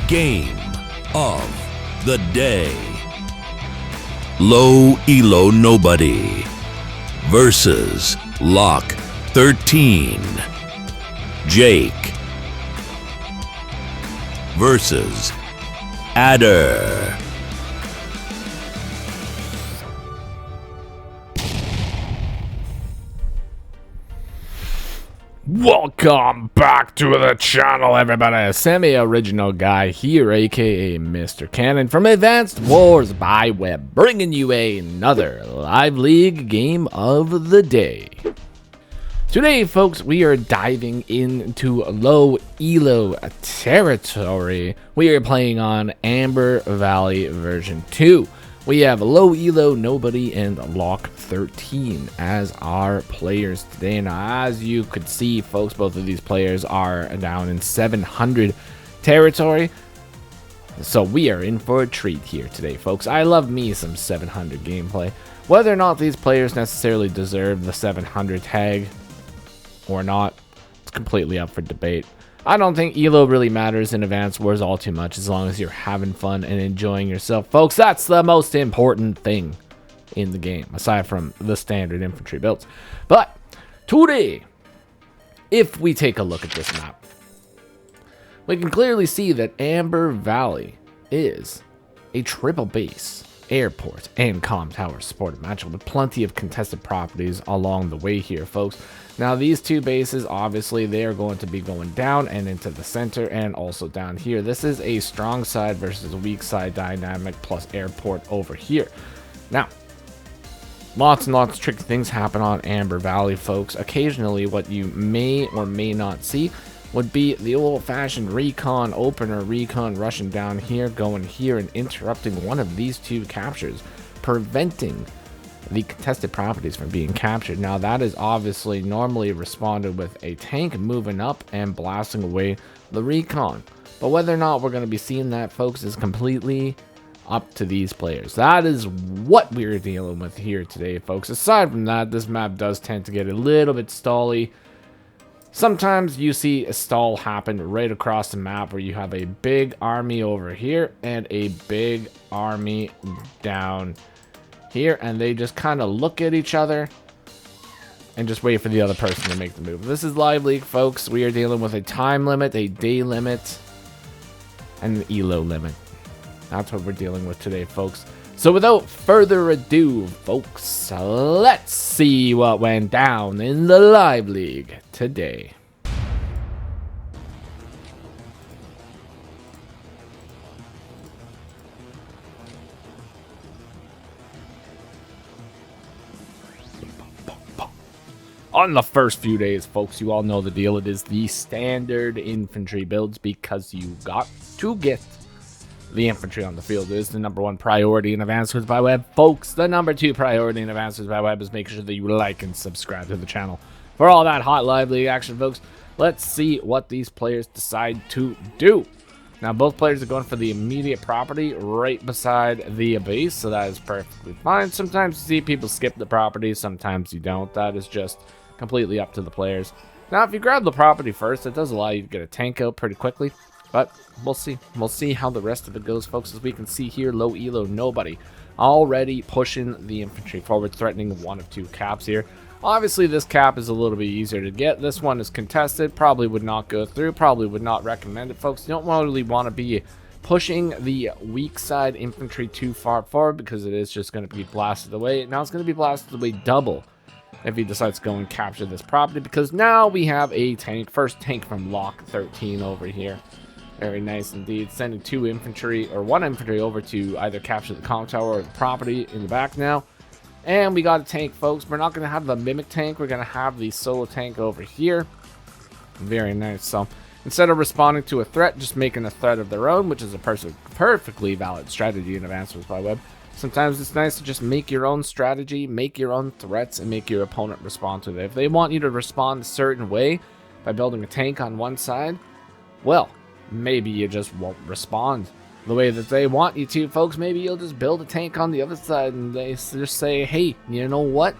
Game of the day. LowEloNobody versus locke13. Jake versus Adder. Welcome back to the channel, everybody. Semi-original guy here, aka Mr. Cannon from Advanced Wars by Web, bringing you another live league game of the day. Today, folks, we are diving into low elo territory. We are playing on Amber Valley version 2. We have LowEloNobody and locke13 as our players today. Now, as you could see, folks, both of these players are down in 700 territory. So we are in for a treat here today, folks. I love me some 700 gameplay. Whether or not these players necessarily deserve the 700 tag or not, it's completely up for debate. I don't think elo really matters in Advanced Wars all too much, as long as you're having fun and enjoying yourself, folks. That's the most important thing in the game, aside from the standard infantry builds. But today, if we take a look at this map, we can clearly see that Amber Valley is a triple base, airport, and comm tower supported matchup with plenty of contested properties along the way here, folks. Now, these two bases, obviously, they are going to be going down and into the center and also down here. This is a strong side versus a weak side dynamic plus airport over here. Now, lots and lots of tricky things happen on Amber Valley, folks. Occasionally, what you may or may not see would be the old-fashioned recon opener, recon rushing down here, going here, and interrupting one of these two captures, preventing the contested properties from being captured. Now, that is obviously normally responded with a tank moving up and blasting away the recon. But whether or not we're going to be seeing that, folks, is completely up to these players. That is what we're dealing with here today, folks. Aside from that, this map does tend to get a little bit stally. Sometimes you see a stall happen right across the map where you have a big army over here and a big army down here, and they just kind of look at each other and just wait for the other person to make the move. This is live league, folks. We are dealing with a time limit, a day limit, and an elo limit. That's what we're dealing with today, folks. So without further ado, folks, let's see what went down in the live league today. On the first few days, folks, you all know the deal. It is the standard infantry builds because you got to get the infantry on the field. It is the #1 priority in Advanced Wars by Web. Folks, the #2 priority in Advanced Wars by Web is making sure that you like and subscribe to the channel for all that hot live league action, folks. Let's see what these players decide to do. Now, both players are going for the immediate property right beside the base, so that is perfectly fine. Sometimes you see people skip the property, sometimes you don't. That is just completely up to the players. Now, if you grab the property first, it does allow you to get a tank out pretty quickly, but we'll see. We'll see how the rest of it goes, folks. As we can see here, LowEloNobody already pushing the infantry forward, threatening one of two caps here. Obviously, this cap is a little bit easier to get. This one is contested, probably would not go through, probably would not recommend it, folks. You don't really want to be pushing the weak side infantry too far forward because it is just going to be blasted away. Now it's going to be blasted away double if he decides to go and capture this property, because now we have a tank, first tank from locke13 over here. Very nice indeed, sending one infantry over to either capture the comm tower or the property in the back now. And we got a tank, folks. We're not going to have the mimic tank, we're going to have the solo tank over here. Very nice. So instead of responding to a threat, just making a threat of their own, which is a perfectly valid strategy in Advanced Wars by Web. Sometimes it's nice to just make your own strategy, make your own threats, and make your opponent respond to it. If they want you to respond a certain way by building a tank on one side, well, maybe you just won't respond the way that they want you to, folks. Maybe you'll just build a tank on the other side and they just say, hey, you know what?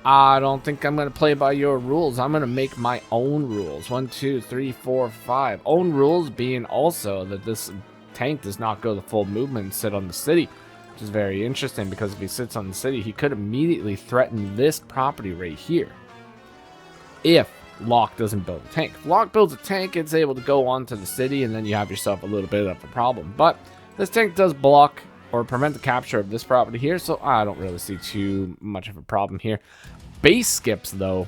I don't think I'm going to play by your rules. I'm going to make my own rules. 1, 2, 3, 4, 5. Own rules being also that this tank does not go the full movement and sit on the city, which is very interesting because if he sits on the city, he could immediately threaten this property right here if Locke doesn't build a tank. If Locke builds a tank, it's able to go onto the city, and then you have yourself a little bit of a problem. But this tank does block or prevent the capture of this property here, so I don't really see too much of a problem here. Base skips, though.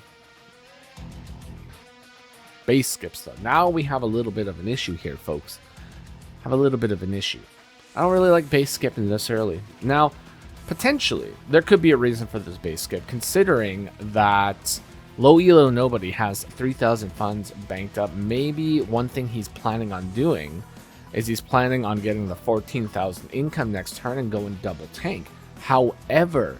Base skips, though. Now we have a little bit of an issue here, folks. Have a little bit of an issue. I don't really like base skipping this early. Now, potentially, there could be a reason for this base skip, considering that LowEloNobody has 3,000 funds banked up. Maybe one thing he's planning on doing is he's planning on getting the 14,000 income next turn and going double tank. However,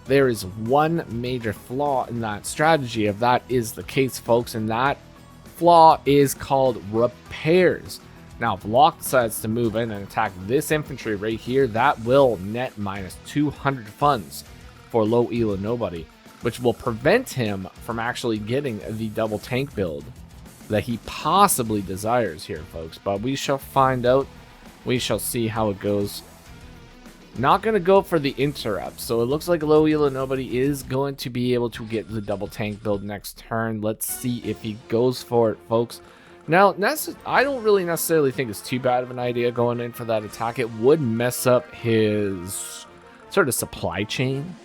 there is one major flaw in that strategy if that is the case, folks, and that flaw is called repairs. Now, if Locke decides to move in and attack this infantry right here, that will net minus 200 funds for LowEloNobody, which will prevent him from actually getting the double tank build that he possibly desires here, folks. But we shall find out. We shall see how it goes. Not going to go for the interrupt, so it looks like LowEloNobody is going to be able to get the double tank build next turn. Let's see if he goes for it, folks. Now, I don't really necessarily think it's too bad of an idea going in for that attack. It would mess up his sort of supply chain.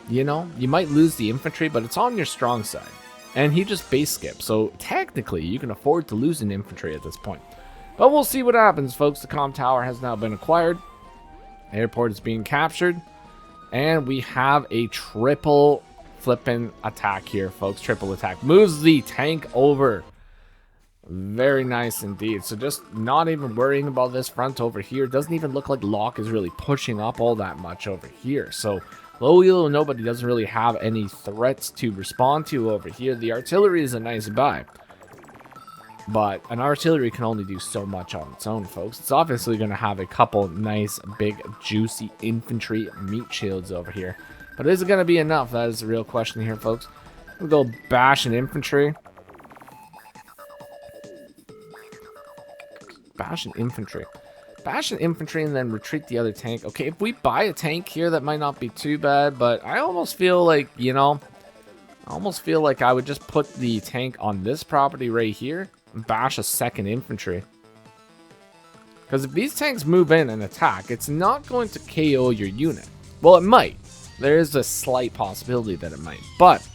You know, you might lose the infantry, but it's on your strong side. And he just base skips, so technically you can afford to lose an infantry at this point. But we'll see what happens, folks. The comm tower has now been acquired. Airport is being captured. And we have a triple flipping attack here, folks. Triple attack. Moves the tank over. Very nice indeed. So just not even worrying about this front over here. Doesn't even look like Locke is really pushing up all that much over here. So LowEloNobody doesn't really have any threats to respond to over here. The artillery is a nice buy, but an artillery can only do so much on its own, folks. It's obviously going to have a couple nice, big, juicy infantry meat shields over here. But is it going to be enough? That is the real question here, folks. We'll go bash an infantry. Bash an infantry. Bash an infantry and then retreat the other tank. Okay, if we buy a tank here, that might not be too bad, but I almost feel like, you know, I would just put the tank on this property right here and bash a second infantry. Because if these tanks move in and attack, it's not going to KO your unit. Well, it might. There is a slight possibility that it might, but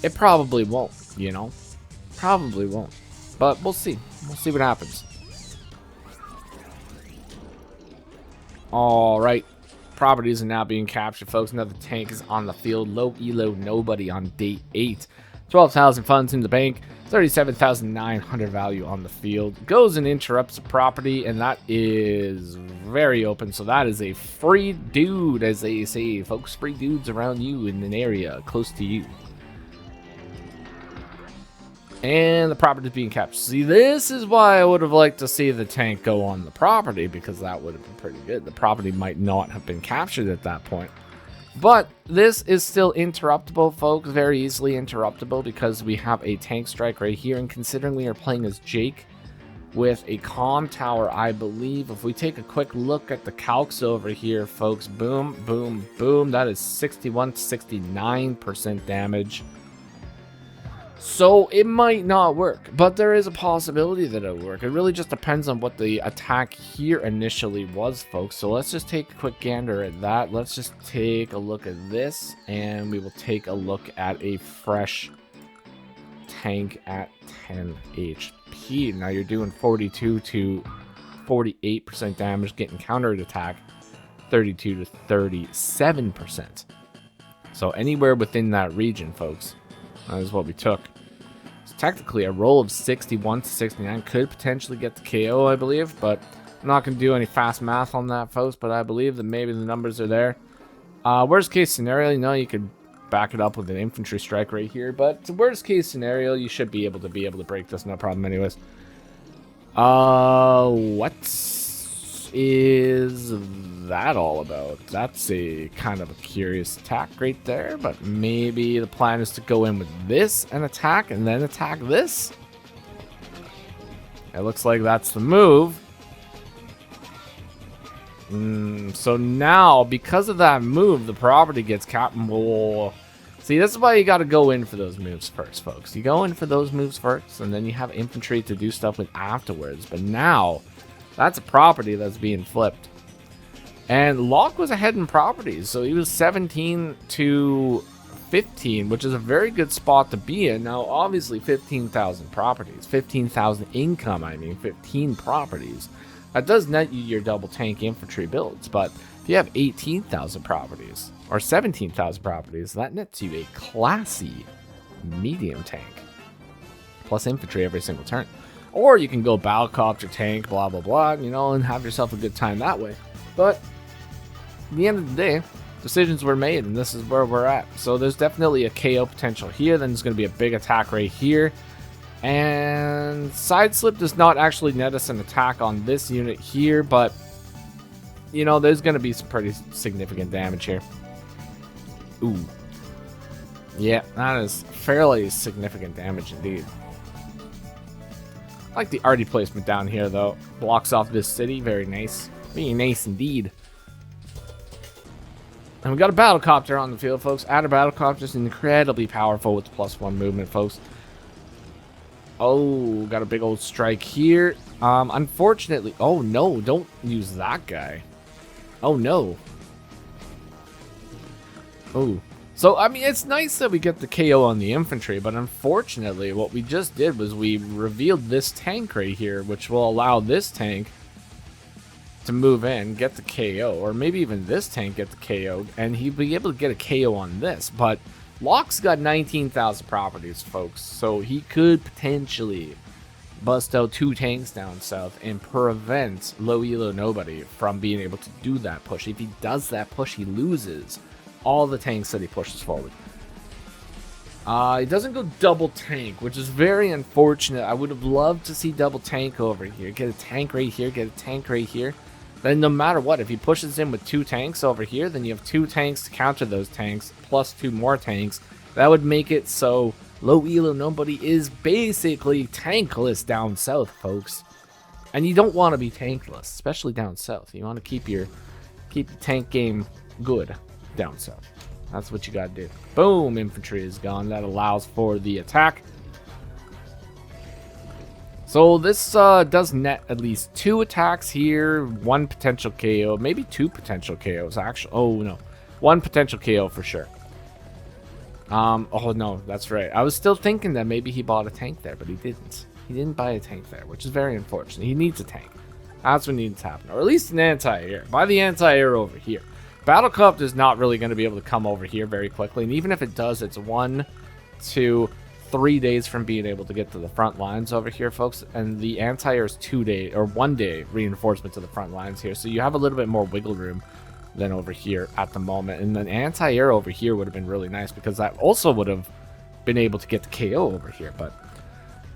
it probably won't, you know? Probably won't. But we'll see. We'll see what happens. Alright, properties are now being captured, folks. Another tank is on the field. LowEloNobody on day 8. 12,000 funds in the bank. 37,900 value on the field. Goes and interrupts a property, and that is very open. So that is a free dude, as they say, folks. Free dudes around you in an area close to you. And the property is being captured. See, this is why I would have liked to see the tank go on the property, because that would have been pretty good. The property might not have been captured at that point. But this is still interruptible, folks. Very easily interruptible, because we have a tank strike right here. And considering we are playing as Jake with a comm tower, I believe, if we take a quick look at the calcs over here, folks, boom, boom, boom. That is 61 to 69% damage. So it might not work, but there is a possibility that it'll work. It really just depends on what the attack here initially was, folks. So let's just take a quick gander at that. Let's just take a look at this, and we will take a look at a fresh tank at 10 HP. Now you're doing 42 to 48% damage, getting countered attack 32 to 37%. So anywhere within that region, folks. That is what we took. So technically, a roll of 61 to 69 could potentially get the KO, I believe. But I'm not going to do any fast math on that, folks. But I believe that maybe the numbers are there. Worst case scenario, you know, you could back it up with an infantry strike right here. But worst case scenario, you should be able to break this, no problem anyways. What is that all about? That's a kind of a curious attack right there, but maybe the plan is to go in with this and attack this. It looks like that's the move. So now, because of that move, the property gets capped. See, this is why you got to go in for those moves first, folks. You go in for those moves first, and then you have infantry to do stuff with afterwards. But now, that's a property that's being flipped. And Locke was ahead in properties, so he was 17 to 15, which is a very good spot to be in. Now, obviously, 15,000 properties. 15,000 income, I mean, 15 properties. That does net you your double tank infantry builds, but if you have 18,000 properties, or 17,000 properties, that nets you a classy medium tank. Plus infantry every single turn. Or you can go battlecopter tank, blah, blah, blah, you know, and have yourself a good time that way. But at the end of the day, decisions were made, and this is where we're at. So there's definitely a KO potential here. Then there's going to be a big attack right here. And side slip does not actually net us an attack on this unit here, but, you know, there's going to be some pretty significant damage here. Ooh. Yeah, that is fairly significant damage indeed. I like the arty placement down here, though. Blocks off this city. Very nice. Very nice indeed. And we got a battlecopter on the field, folks. Adder battlecopter is incredibly powerful with the +1 movement, folks. Oh, got a big old strike here. Unfortunately... Oh, no. Don't use that guy. Oh, no. Oh. So, I mean, it's nice that we get the KO on the infantry, but unfortunately, what we just did was we revealed this tank right here, which will allow this tank to move in, get the KO, or maybe even this tank get the KO, and he'd be able to get a KO on this, but... Locke's got 19,000 properties, folks, so he could potentially bust out 2 tanks down south and prevent LowEloNobody from being able to do that push. If he does that push, he loses all the tanks that he pushes forward. He doesn't go double tank, which is very unfortunate. I would have loved to see double tank over here. Get a tank right here, get a tank right here. Then no matter what, if he pushes in with 2 tanks over here, then you have 2 tanks to counter those tanks, plus 2 more tanks. That would make it so LowEloNobody is basically tankless down south, folks. And you don't want to be tankless, especially down south. You want to keep the tank game good down south. That's what you got to do. Boom, infantry is gone. That allows for the attack. So this does net at least 2 attacks here, 1 potential KO, maybe 2 potential KOs actually. Oh no, 1 potential KO for sure. Oh no, that's right. I was still thinking that maybe he bought a tank there, but he didn't. He didn't buy a tank there, which is very unfortunate. He needs a tank. That's what needs to happen, or at least an anti-air. Buy the anti-air over here. Battlecopter is not really going to be able to come over here very quickly, and even if it does, it's 1 to 3 days from being able to get to the front lines over here, folks. And the anti-air is 2 day or 1 day reinforcement to the front lines here, so you have a little bit more wiggle room than over here at the moment. And then anti-air over here would have been really nice, because that also would have been able to get the KO over here. But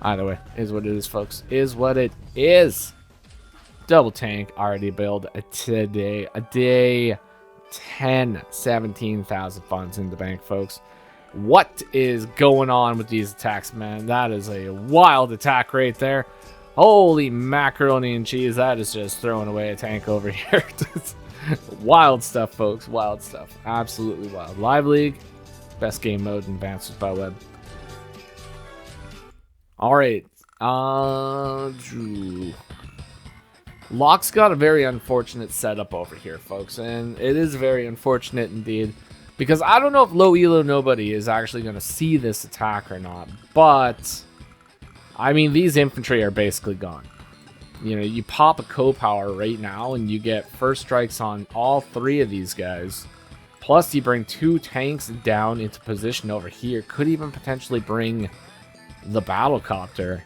either way, is what it is, folks. Is what it is. Double tank already build today. A day 10, 17,000 funds in the bank, folks. What is going on with these attacks, man? That is a wild attack right there. Holy macaroni and cheese. That is just throwing away a tank over here. Wild stuff, folks. Wild stuff. Absolutely wild. Live League, best game mode in Advanced by Web. Alright. Locke's got a very unfortunate setup over here, folks. And it is very unfortunate indeed. Because I don't know if LowEloNobody is actually going to see this attack or not. But, I mean, these infantry are basically gone. You know, you pop a co-power right now and you get first strikes on all 3 of these guys. Plus, you bring 2 tanks down into position over here. Could even potentially bring the battlecopter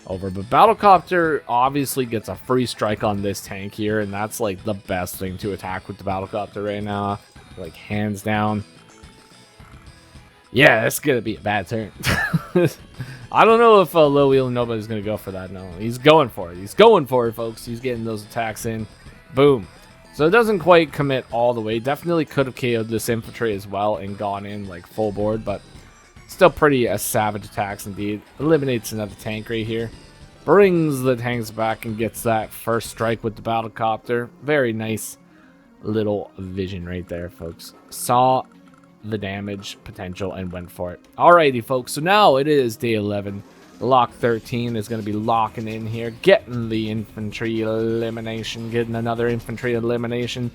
over. But battlecopter obviously gets a free strike on this tank here. And that's like the best thing to attack with the battlecopter right now. Like, hands down. Yeah, it's gonna be a bad turn. I don't know if LowEloNobody is gonna go for that. No, he's going for it. He's going for it, folks. He's getting those attacks in. Boom. So it doesn't quite commit all the way. Definitely could have KO'd this infantry as well and gone in like full board, but still pretty savage attacks indeed. Eliminates another tank right here. Brings the tanks back and gets that first strike with the battlecopter. Very nice little vision right there, folks. Saw the damage potential and went for it. Alrighty, folks. So now it is day 11. Locke13 is going to be locking in here, getting the infantry elimination, getting another infantry elimination,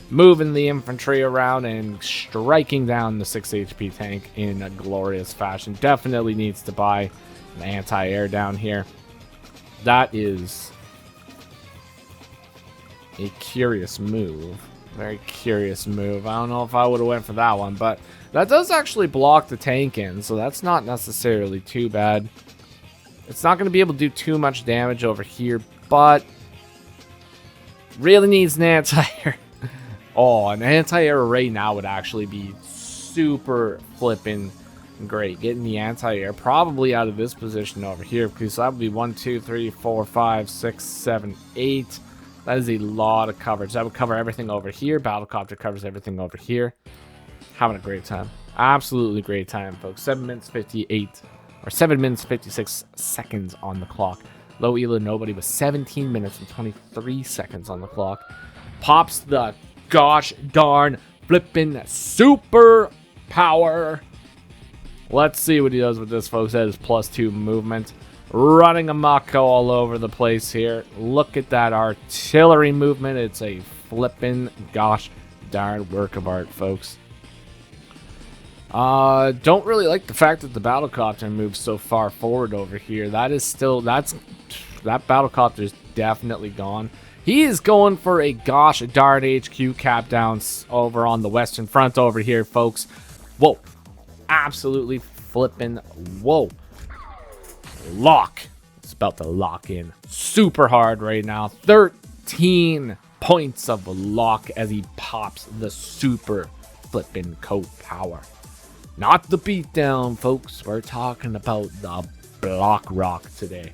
moving the infantry around and striking down the 6 HP tank in a glorious fashion. Definitely needs to buy an anti-air down here. That is a curious move. Very curious move. I don't know if I would have went for that one, but that does actually block the tank in, so that's not necessarily too bad. It's not going to be able to do too much damage over here, but really needs an anti-air. Oh, an anti-air right now would actually be super flipping great. Getting the anti-air probably out of this position over here, because that would be 1, 2, 3, 4, 5, 6, 7, 8. That is a lot of coverage. That would cover everything over here. Battlecopter covers everything over here. Having a great time. Absolutely great time, folks. 7 minutes 58. Or 7 minutes 56 seconds on the clock. LowEloNobody was 17 minutes and 23 seconds on the clock. Pops the gosh darn flipping super power. Let's see what he does with this, folks. That is +2 movement. Running amok all over the place here. Look at that artillery movement. It's a flipping gosh darn work of art, folks. Don't really like the fact that the battlecopter moves so far forward over here. That battlecopter is definitely gone. He is going for a gosh darn HQ cap down over on the western front over here, folks. Whoa. Absolutely flipping whoa. Lock. It's about to lock in super hard right now. 13 points of lock as he pops the super flipping co-power. Not the beatdown, folks. We're talking about the block rock today.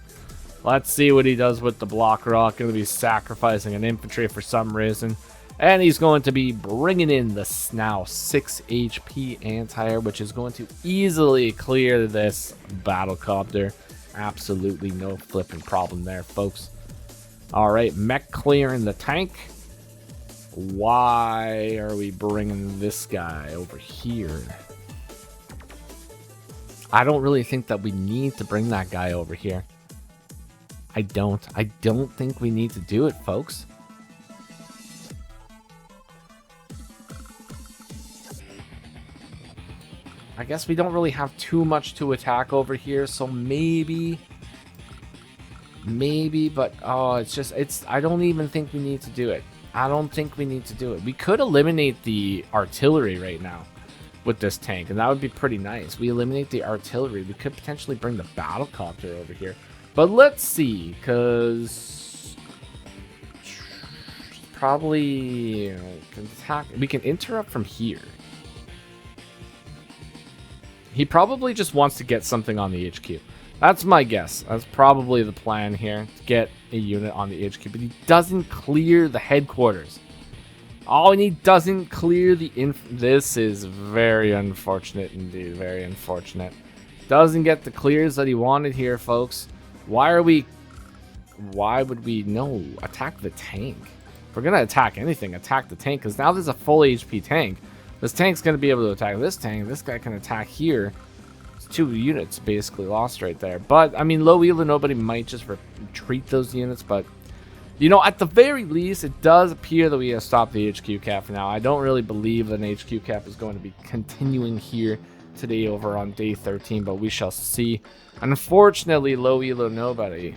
Let's see what he does with the block rock. Going to be sacrificing an infantry for some reason. And he's going to be bringing in the now 6 HP anti-air, which is going to easily clear this battlecopter. Absolutely no flipping problem there, folks. Alright, mech clearing the tank. Why are we bringing this guy over here? I don't really think that we need to bring that guy over here. I don't think we need to do it, folks. I guess we don't really have too much to attack over here, so maybe, but I don't even think we need to do it. I don't think we need to do it. We could eliminate the artillery right now with this tank, and that would be pretty nice. We eliminate the artillery. We could potentially bring the battlecopter over here. But let's see, because probably can attack. We can interrupt from here. He probably just wants to get something on the HQ. That's my guess. That's probably the plan here, to get a unit on the HQ. But he doesn't clear the headquarters. Oh, and he doesn't clear the This is very unfortunate indeed. Very unfortunate. Doesn't get the clears that he wanted here, folks. Why would we... No, attack the tank. If we're going to attack anything, attack the tank. Because now there's a full HP tank. This tank's going to be able to attack this tank. This guy can attack here. It's 2 units basically lost right there. But, I mean, LowEloNobody might just retreat those units. But, you know, at the very least, it does appear that we have stopped the HQ cap for now. I don't really believe that an HQ cap is going to be continuing here today over on day 13. But we shall see. Unfortunately, LowEloNobody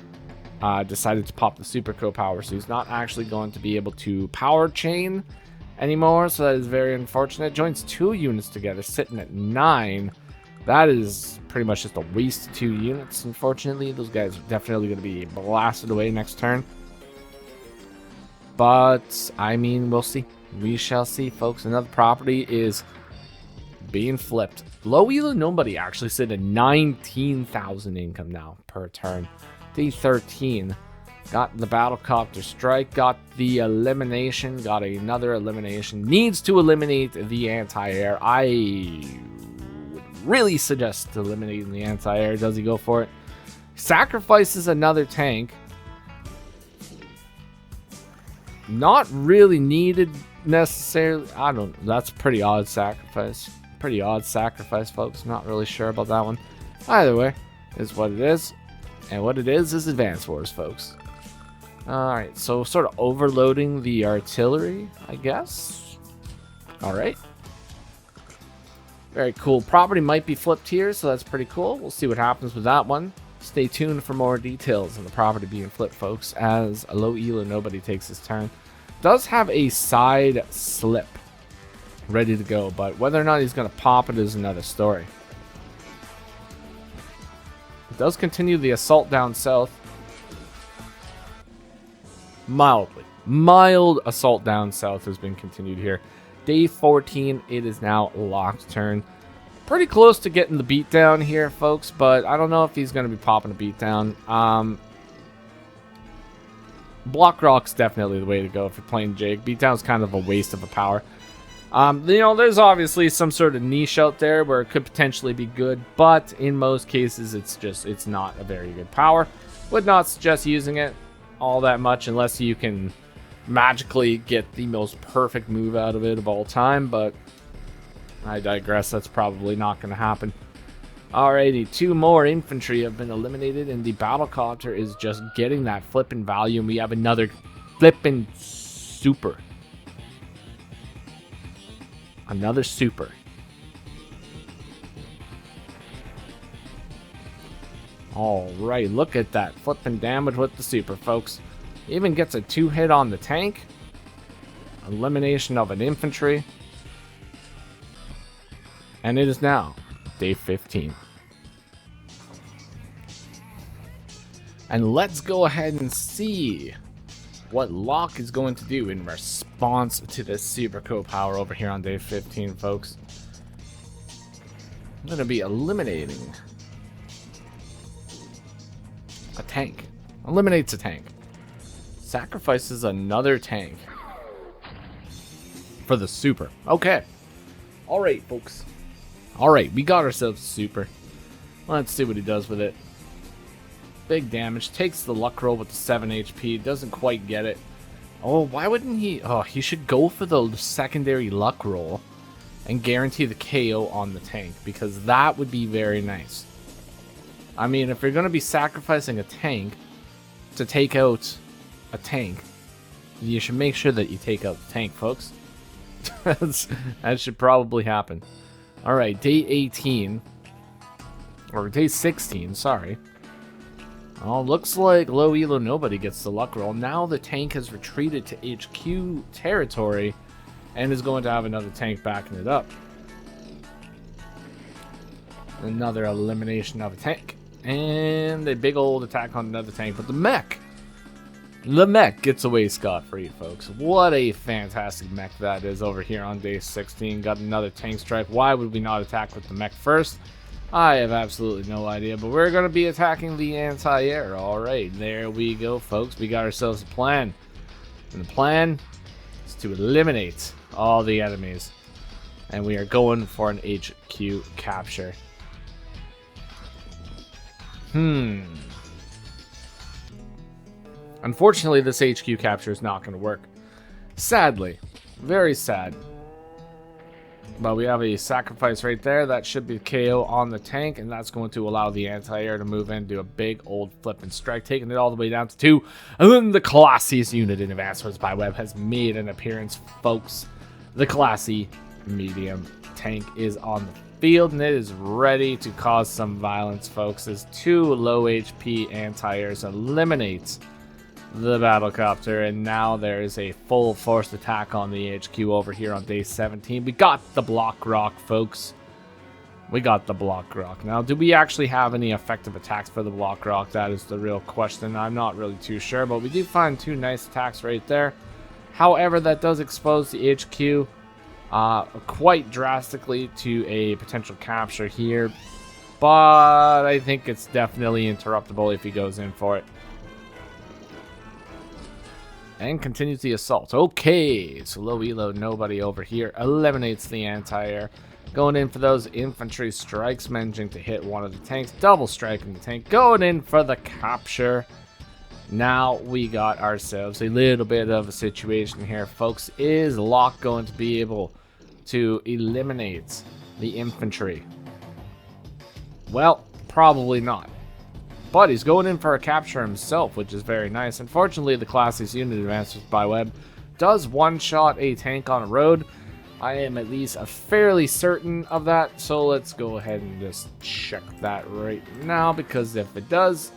decided to pop the super co-power. So he's not actually going to be able to power chain anymore, so that is very unfortunate. Joins 2 units together, sitting at 9. That is pretty much just a waste of 2 units, unfortunately. Those guys are definitely going to be blasted away next turn. But, I mean, we'll see. We shall see, folks. Another property is being flipped. LowEloNobody actually sit at 19,000 income now per turn. Day 13. Got the battlecopter strike, got the elimination, got another elimination. Needs to eliminate the anti-air. I would really suggest eliminating the anti-air. Does he go for it? Sacrifices another tank. Not really needed necessarily. I don't know. That's a pretty odd sacrifice. Pretty odd sacrifice, folks. Not really sure about that one. Either way, is what it is. And what it is Advance Wars, folks. Alright, so sort of overloading the artillery, I guess. Alright. Very cool. Property might be flipped here, so that's pretty cool. We'll see what happens with that one. Stay tuned for more details on the property being flipped, folks, as LowEloNobody takes his turn. Does have a side slip ready to go, but whether or not he's going to pop it is another story. It does continue the assault down south. Mild assault down south has been continued here. Day 14, it is now Locke's turn. Pretty close to getting the beatdown here, folks, but I don't know if he's going to be popping a beatdown. Block Rock's definitely the way to go if you're playing Jake. Beatdown's kind of a waste of a power. You know, there's obviously some sort of niche out there where it could potentially be good, but in most cases, it's not a very good power. Would not suggest using it all that much unless you can magically get the most perfect move out of it of all time, but I digress. That's probably not going to happen. Alrighty, 2 more infantry have been eliminated, and the battlecopter is just getting that flipping value, and we have another flipping super. Another super. Alright, look at that. Flipping damage with the super, folks. Even gets a 2-hit on the tank. Elimination of an infantry. And it is now day 15. And let's go ahead and see what Locke is going to do in response to this super cool power over here on day 15, folks. I'm going to be eliminating a tank. Eliminates a tank. Sacrifices another tank for the super. Okay. Alright, folks. Alright, we got ourselves a super. Let's see what he does with it. Big damage. Takes the luck roll with the 7 HP. Doesn't quite get it. Oh, why wouldn't he? Oh, he should go for the secondary luck roll and guarantee the KO on the tank, because that would be very nice. I mean, if you're going to be sacrificing a tank to take out a tank, you should make sure that you take out the tank, folks. That should probably happen. Alright, day 18. Or day 16, sorry. Oh, looks like LowEloNobody gets the luck roll. Now the tank has retreated to HQ territory and is going to have another tank backing it up. Another elimination of a tank. And a big old attack on another tank. But the mech gets away scot-free, folks. What a fantastic mech that is over here on day 16. Got another tank strike. Why would we not attack with the mech first? I have absolutely no idea, but we're going to be attacking the anti-air. Alright, there we go, folks. We got ourselves a plan. And the plan is to eliminate all the enemies. And we are going for an HQ capture. Unfortunately, this HQ capture is not going to work. Sadly. Very sad. But we have a sacrifice right there. That should be KO on the tank, and that's going to allow the anti-air to move in, do a big old flip and strike, taking it all the way down to 2. And then the classiest unit in Advance Wars by Web has made an appearance, folks. The classy medium tank is on the field, and it is ready to cause some violence, folks, as 2 low HP anti-airs eliminate the battlecopter, and now there is a full force attack on the HQ over here on day 17. We got the block rock, folks. We got the block rock. Now, do we actually have any effective attacks for the block rock? That is the real question. I'm not really too sure, but we do find 2 nice attacks right there. However, that does expose the HQ quite drastically to a potential capture here, but I think it's definitely interruptible if he goes in for it. And continues the assault. Okay, so low elo nobody over here eliminates the anti-air. Going in for those infantry strikes, managing to hit one of the tanks. Double striking the tank. Going in for the capture. Now we got ourselves a little bit of a situation here, folks. Is Locke going to be able to eliminate the infantry? Well, probably not. But he's going in for a capture himself, which is very nice. Unfortunately, the classiest unit advances by Web does one-shot a tank on a road. I am at least fairly certain of that, so let's go ahead and just check that right now, because if it does,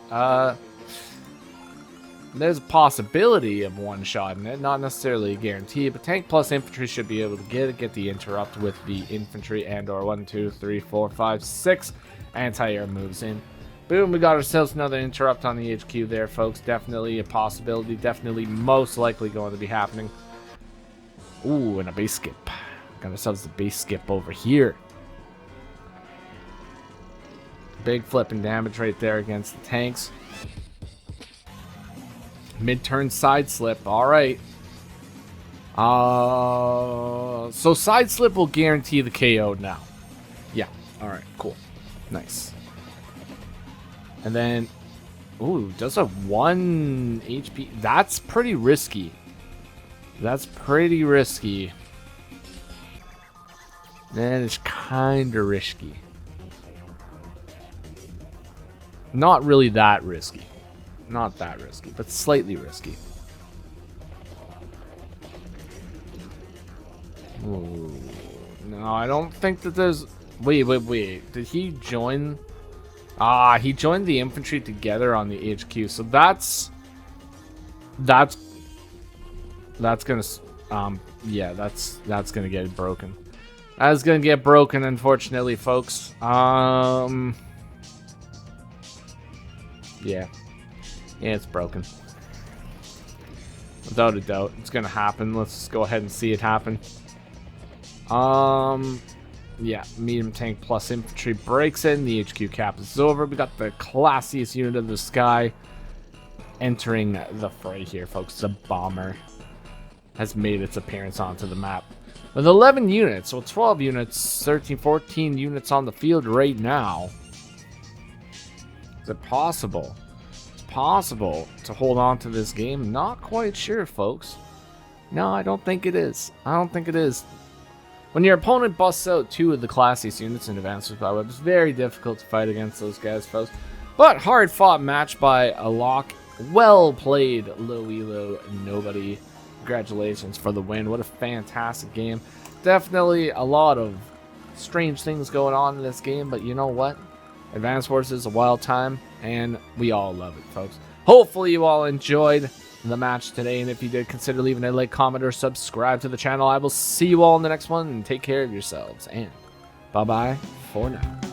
there's a possibility of one-shotting it, not necessarily a guarantee, but tank plus infantry should be able to get the interrupt with the infantry and or 1, 2, 3, 4, 5, 6 anti-air moves in. Boom, we got ourselves another interrupt on the HQ there, folks. Definitely a possibility. Definitely most likely going to be happening. Ooh, and a base skip. Got ourselves a base skip over here. Big flipping damage right there against the tanks. Mid-turn side slip. All right. So side slip will guarantee the KO now. Yeah. All right. Cool. Nice. And then, ooh, does a 1 HP. That's pretty risky. That's pretty risky. That is kind of risky. Not really that risky. Not that risky, but slightly risky. Ooh, no, I don't think that there's... Wait. Did he join... he joined the infantry together on the HQ, so that's gonna, yeah, that's gonna get broken. That's gonna get broken, unfortunately, folks. Yeah, it's broken. Without a doubt, it's gonna happen. Let's just go ahead and see it happen. Yeah, medium tank plus infantry breaks in. The HQ cap is over. We got the classiest unit of the sky entering the fray here, folks. The bomber has made its appearance onto the map. With 11 units, so 12 units, 13, 14 units on the field right now. Is it possible? It's possible to hold on to this game. Not quite sure, folks. No, I don't think it is. I don't think it is. When your opponent busts out 2 of the classiest units in advances by Web, it's very difficult to fight against those guys, folks. But hard fought match by a Locke. Well played, low elo nobody. Congratulations for the win. What a fantastic game. Definitely a lot of strange things going on in this game, but you know what? Advanced Wars is a wild time, and we all love it, folks. Hopefully you all enjoyed the match today, and if you did, consider leaving a like, comment, or subscribe to the channel. I will see you all in the next one, and take care of yourselves, and bye-bye for now.